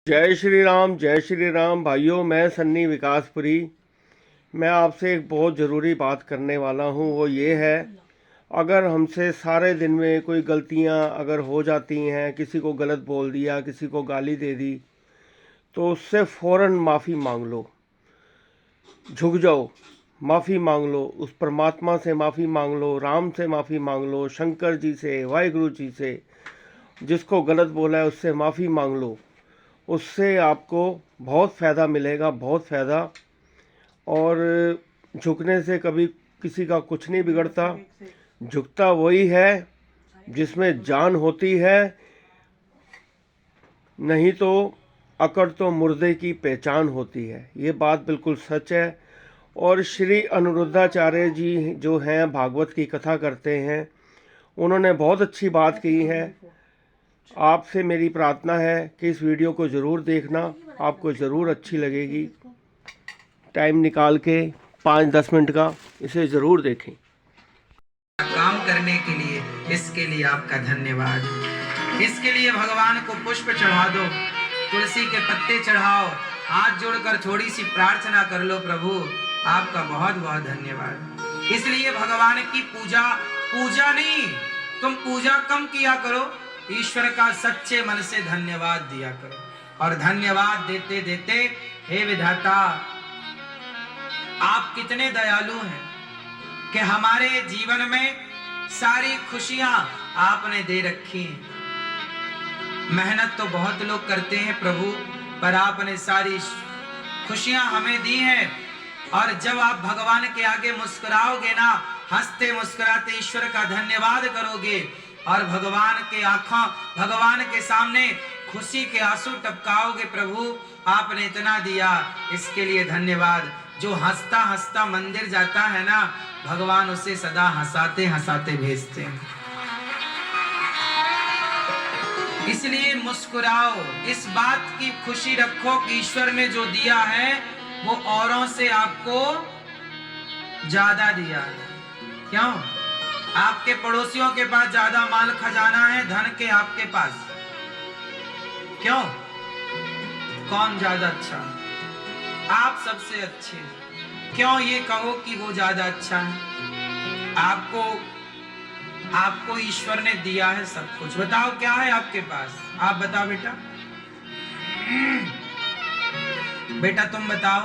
जय श्री राम भाइयों। मैं सन्नी विकासपुरी। मैं आपसे एक बहुत ज़रूरी बात करने वाला हूँ। वो ये है, अगर हमसे सारे दिन में कोई गलतियाँ अगर हो जाती हैं, किसी को गलत बोल दिया, किसी को गाली दे दी, तो उससे फ़ौरन माफ़ी मांग लो। झुक जाओ, माफ़ी मांग लो, उस परमात्मा से माफ़ी मांग लो, राम से माफ़ी मांग लो, शंकर जी से, वाहिगुरु जी से। जिसको गलत बोला है उससे माफ़ी मांग लो। उससे आपको बहुत फ़ायदा मिलेगा, बहुत फ़ायदा। और झुकने से कभी किसी का कुछ नहीं बिगड़ता। झुकता वही है जिसमें जान होती है, नहीं तो अकड़ तो मुर्दे की पहचान होती है। ये बात बिल्कुल सच है। और श्री अनिरुद्धाचार्य जी जो हैं, भागवत की कथा करते हैं, उन्होंने बहुत अच्छी बात की है। आपसे मेरी प्रार्थना है कि इस वीडियो को ज़रूर देखना, आपको ज़रूर अच्छी लगेगी। टाइम निकाल के 5-10 मिनट का इसे ज़रूर देखें। काम करने के लिए, इसके लिए आपका धन्यवाद। इसके लिए भगवान को पुष्प चढ़ा दो, तुलसी के पत्ते चढ़ाओ, हाथ जोड़कर थोड़ी सी प्रार्थना कर लो, प्रभु आपका बहुत बहुत धन्यवाद। इसलिए भगवान की पूजा नहीं, तुम पूजा कम किया करो, ईश्वर का सच्चे मन से धन्यवाद दिया करो। और धन्यवाद देते देते, हे विधाता, आप कितने दयालु हैं कि हमारे जीवन में सारी खुशियां आपने दे रखी हैं। मेहनत तो बहुत लोग करते हैं प्रभु, पर आपने सारी खुशियां हमें दी हैं। और जब आप भगवान के आगे मुस्कुराओगे ना, हंसते मुस्कुराते ईश्वर का धन्यवाद करोगे और भगवान के सामने खुशी के आंसू टपकाओगे, प्रभु आपने इतना दिया, इसके लिए धन्यवाद। जो हंसता हंसता मंदिर जाता है ना, भगवान उसे सदा हंसाते हंसाते भेजते हैं। इसलिए मुस्कुराओ, इस बात की खुशी रखो कि ईश्वर ने जो दिया है वो औरों से आपको ज्यादा दिया है। क्यों? आपके पड़ोसियों के पास ज्यादा माल खजाना है धन के आपके पास। क्यों? कौन ज्यादा अच्छा? आप सबसे अच्छे। क्यों ये कहो कि वो ज्यादा अच्छा है? आपको ईश्वर ने दिया है सब कुछ। बताओ क्या है आपके पास? आप बताओ बेटा। बेटा तुम बताओ,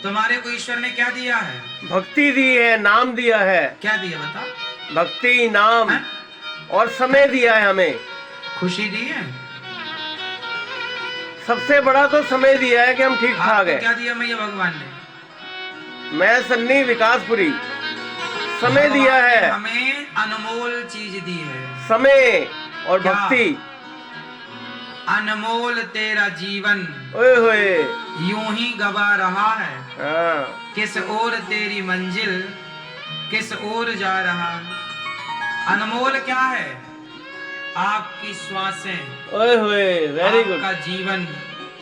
तुम्हारे को ईश्वर ने क्या दिया है? भक्ति दी है, नाम दिया है। क्या दिया बताओ? भक्ति, नाम है? और समय दिया है हमें। खुशी दी है। सबसे बड़ा तो समय दिया है कि हम ठीक ठाक है। क्या दिया मैया भगवान ने? मैं सन्नी विकासपुरी। समय दिया है, हमें अनमोल चीज दी है, समय और भक्ति। अनमोल तेरा जीवन ओए होए यूं ही गवा रहा है। किस ओर तेरी मंजिल, किस ओर जा रहा है। अनमोल क्या है? आपकी श्वासें। ओए होए, वेरी गुड। आपका जीवन,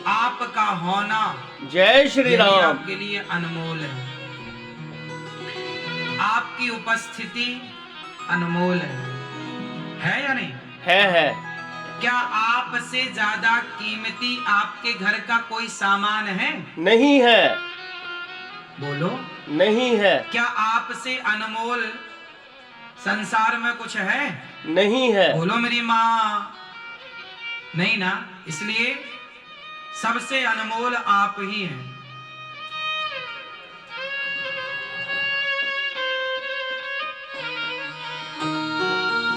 आपका होना। जय श्री राम। आपके लिए अनमोल आपकी उपस्थिति अनमोल है या नहीं? है। क्या आपसे ज्यादा कीमती आपके घर का कोई सामान है? नहीं है। बोलो। नहीं है। क्या आपसे अनमोल संसार में कुछ है? नहीं है। बोलो मेरी माँ। नहीं ना। इसलिए सबसे अनमोल आप ही हैं।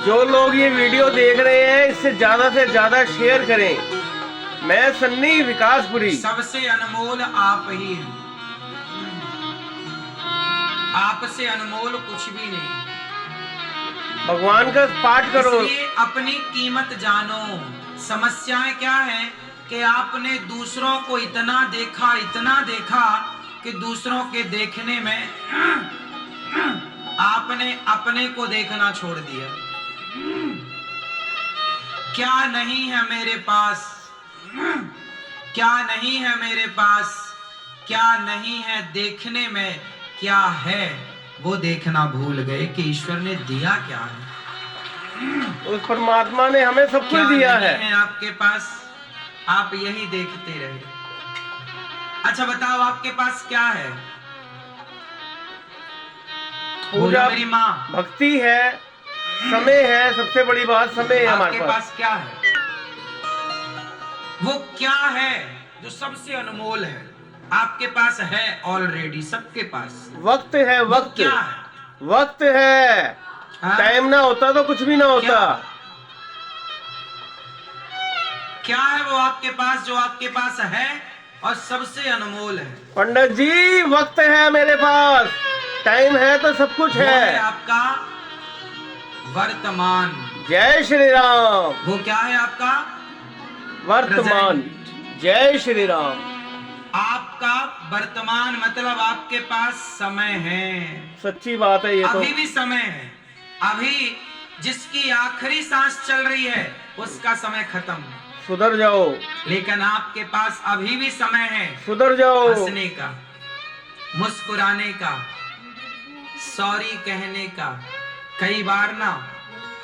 जो लोग ये वीडियो देख रहे हैं, इससे ज्यादा शेयर करें। मैं सन्नी विकासपुरी। सबसे अनमोल आप ही हैं। आपसे अनमोल कुछ भी नहीं। भगवान का पाठ करो। इसलिए अपनी कीमत जानो। समस्याएं क्या है कि आपने दूसरों को इतना देखा कि दूसरों के देखने में आपने अपने को देखना छोड़ दिया। क्या नहीं है मेरे पास, क्या नहीं है मेरे पास, क्या नहीं है देखने में, क्या है वो देखना भूल गए कि ईश्वर ने दिया क्या है। उस परमात्मा ने हमें सब कुछ दिया है। आपके पास आप यही देखते रहे। अच्छा बताओ आपके पास क्या है? पूजा, बोलो मेरी माँ। भक्ति है, समय है, सबसे बड़ी बात समय है हमारे आपके पास क्या है? वो क्या है जो सबसे अनमोल है? आपके पास है ऑलरेडी, सबके पास। वक्त है, वो वक्त। क्या है? वक्त है। हाँ? टाइम ना होता तो कुछ भी ना होता। क्या है वो आपके पास जो आपके पास है और सबसे अनमोल है? पंडित जी, वक्त है मेरे पास, टाइम है तो सब कुछ वो है है। आपका वर्तमान। जय श्री राम। वो क्या है आपका? वर्तमान। जय श्री राम। आपका वर्तमान मतलब आपके पास समय है। सच्ची बात है ये तो। अभी भी समय है। अभी जिसकी आखिरी सांस चल रही है उसका समय खत्म है। सुधर जाओ। लेकिन आपके पास अभी भी समय है सुधर जाओ। हंसने का, मुस्कुराने का, सॉरी कहने का। कई बार ना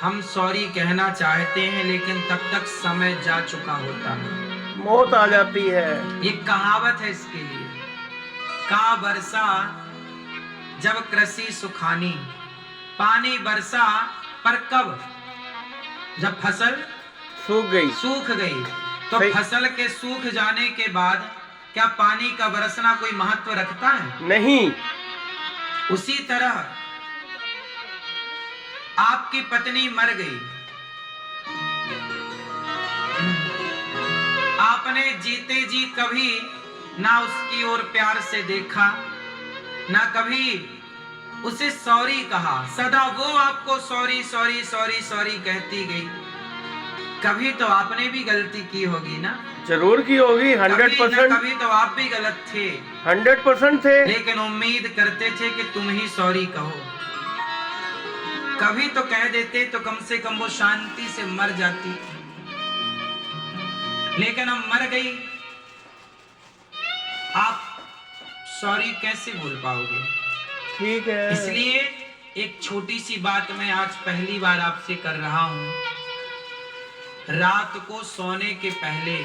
हम सॉरी कहना चाहते हैं लेकिन तब तक समय जा चुका होता है, मौत आ जाती है। ये कहावत है इसके लिए। का बरसा जब कृषि सुखानी, पानी बरसा पर कब? जब फसल सूख गई। सूख गई। तो सही। फसल के सूख जाने के बाद क्या पानी का बरसना कोई महत्व रखता है? नहीं। उसी तरह आपकी पत्नी मर गई, आपने जीते जी कभी ना उसकी ओर प्यार से देखा, ना कभी उसे सॉरी कहा। सदा वो आपको सॉरी सॉरी सॉरी सॉरी कहती गई। कभी तो आपने भी गलती की होगी ना? जरूर की होगी। 100%। कभी तो आप भी गलत थे। 100% थे। लेकिन उम्मीद करते थे कि तुम ही सॉरी कहो। कभी तो कह देते तो कम से कम वो शांति से मर जाती। लेकिन अब मर गई, आप सॉरी कैसे बोल पाओगे? ठीक है। इसलिए एक छोटी सी बात मैं आज पहली बार आपसे कर रहा हूं। रात को सोने के पहले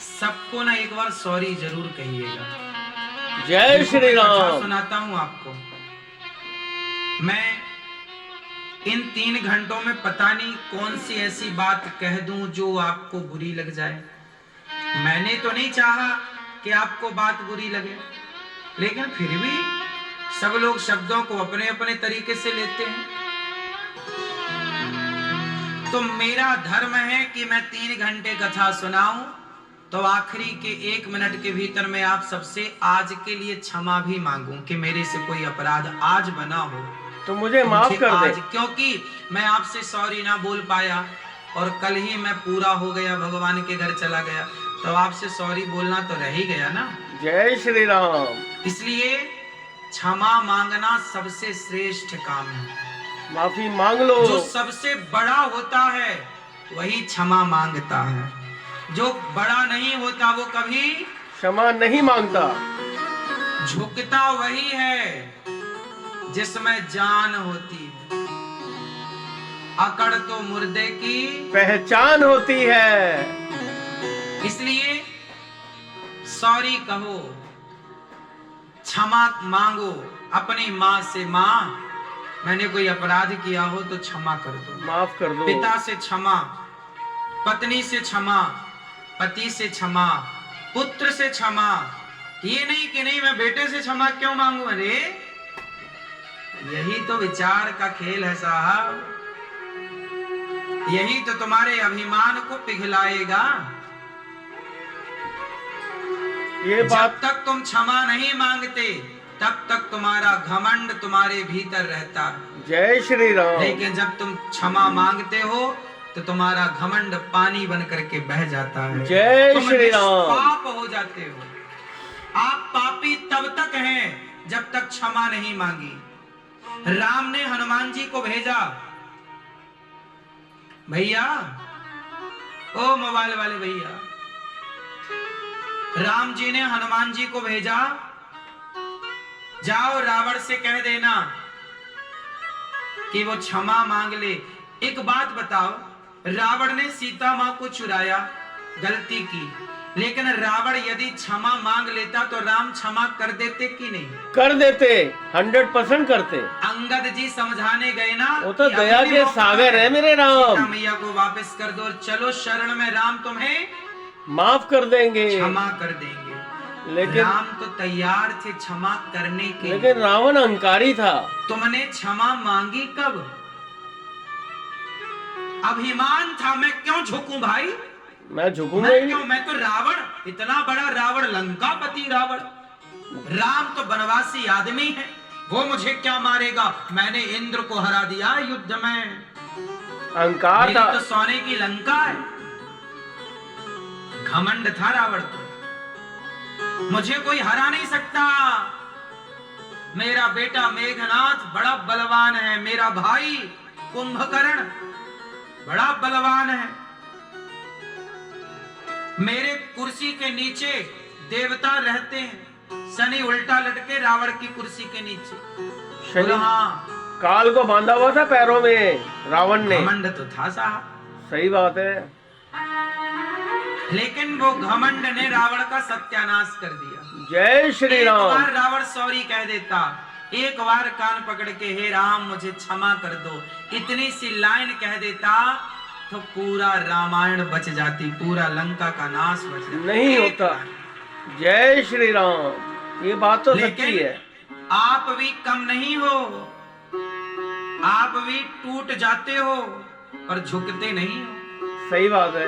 सबको ना एक बार सॉरी जरूर कहिएगा। जय श्री राम। सुनाता हूं आपको। मैं इन 3 घंटों में पता नहीं कौन सी ऐसी बात कह दूं जो आपको बुरी लग जाए। मैंने तो नहीं चाहा कि आपको बात बुरी लगे, लेकिन फिर भी सब लोग शब्दों को अपने अपने तरीके से लेते हैं। तो मेरा धर्म है कि मैं 3 घंटे कथा सुनाऊं तो आखिरी के 1 मिनट के भीतर मैं आप सबसे आज के लिए क्षमा भी मांगूं कि मेरे से कोई अपराध आज बना हो तो मुझे माफ कर दे। क्योंकि मैं आपसे सॉरी ना बोल पाया और कल ही मैं पूरा हो गया, भगवान के घर चला गया, तो आपसे सॉरी बोलना तो रह ही गया ना। जय श्री राम। इसलिए क्षमा मांगना सबसे श्रेष्ठ काम है। माफी मांग लो। जो सबसे बड़ा होता है वही क्षमा मांगता है। जो बड़ा नहीं होता वो कभी क्षमा नहीं मांगता। झुकता वही है जिसमें जान होती है। अकड़ तो मुर्दे की पहचान होती है। इसलिए सॉरी कहो, क्षमा मांगो अपनी माँ से। माँ, मैंने कोई अपराध किया हो तो क्षमा कर दो, माफ कर दो। पिता से क्षमा, पत्नी से क्षमा, पति से क्षमा, पुत्र से क्षमा। ये नहीं कि नहीं मैं बेटे से क्षमा क्यों मांगू? अरे यही तो विचार का खेल है साहब। यही तो तुम्हारे अभिमान को पिघलाएगा। ये बात जब तक तुम क्षमा नहीं मांगते तब तक तुम्हारा घमंड तुम्हारे भीतर रहता है। जय श्री राम। लेकिन जब तुम क्षमा मांगते हो तो तुम्हारा घमंड पानी बन करके बह जाता है। जय श्री राम। पाप हो जाते हो। आप पापी तब तक हैं जब तक क्षमा नहीं मांगी। राम ने हनुमान जी को भेजा, भैया, ओ मोबाइल वाले भैया, राम जी ने हनुमान जी को भेजा, जाओ रावण से कह देना कि वो क्षमा मांग ले। एक बात बताओ, रावण ने सीता मां को चुराया, गलती की, लेकिन रावण यदि क्षमा मांग लेता तो राम क्षमा कर देते कि नहीं? कर देते, 100% करते। अंगद जी समझाने गए ना, वो तो कि दया अभी के मौका सागर है मेरे सीता राम, मैया को वापस कर दो और चलो शरण में, राम तुम्हें माफ कर देंगे। क्षमा कर देंगे। लेकिन राम तो तैयार थे क्षमा करने के, लेकिन रावण अहंकारी था। तुमने क्षमा मांगी कब? अभिमान था, मैं क्यों झुकूं भाई, मैं झुकूंगा मैं ही क्यों, मैं तो रावण, इतना बड़ा रावण, लंकापति रावण, राम तो वनवासी आदमी है, वो मुझे क्या मारेगा, मैंने इंद्र को हरा दिया युद्ध में, अहंकार मेरी था। तो सोने की लंका है। घमंड था रावण को, मुझे कोई हरा नहीं सकता, मेरा बेटा मेघनाथ बड़ा बलवान है, मेरा भाई कुंभकर्ण बड़ा बलवान है, मेरे कुर्सी के नीचे देवता रहते हैं, शनि उल्टा लटके रावण की कुर्सी के नीचे। शनि हाँ, काल को बांधा हुआ था पैरों में रावण ने। घमंड तो था साहब, सही बात है। लेकिन वो घमंड ने रावण का सत्यानाश कर दिया। जय श्री एक राम। बार रावण सॉरी कह देता, एक बार कान पकड़ के हे राम मुझे क्षमा कर दो, इतनी सी लाइन कह देता तो पूरा रामायण बच जाती, पूरा लंका का नाश बच जाता। नहीं होता। जय श्री राम, ये बात तो सच्ची है। आप भी कम नहीं हो, आप भी टूट जाते हो पर झुकते नहीं हो। सही बात है।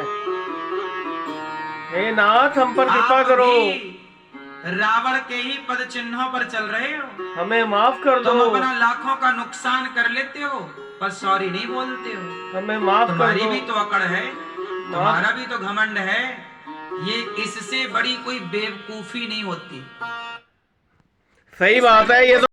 हे नाथ हम पर कृपा आप करो, भी रावण के ही पद चिन्हों पर चल रहे हो, हमें माफ कर तुम दो, अपना लाखों का नुकसान कर लेते हो पर सॉरी नहीं बोलते हो। हमें माफ कर तुम्हारी दो। भी तो अकड़ है, तुम्हारा भी तो घमंड है, ये इससे बड़ी कोई बेवकूफी नहीं होती। सही बात है ये तो।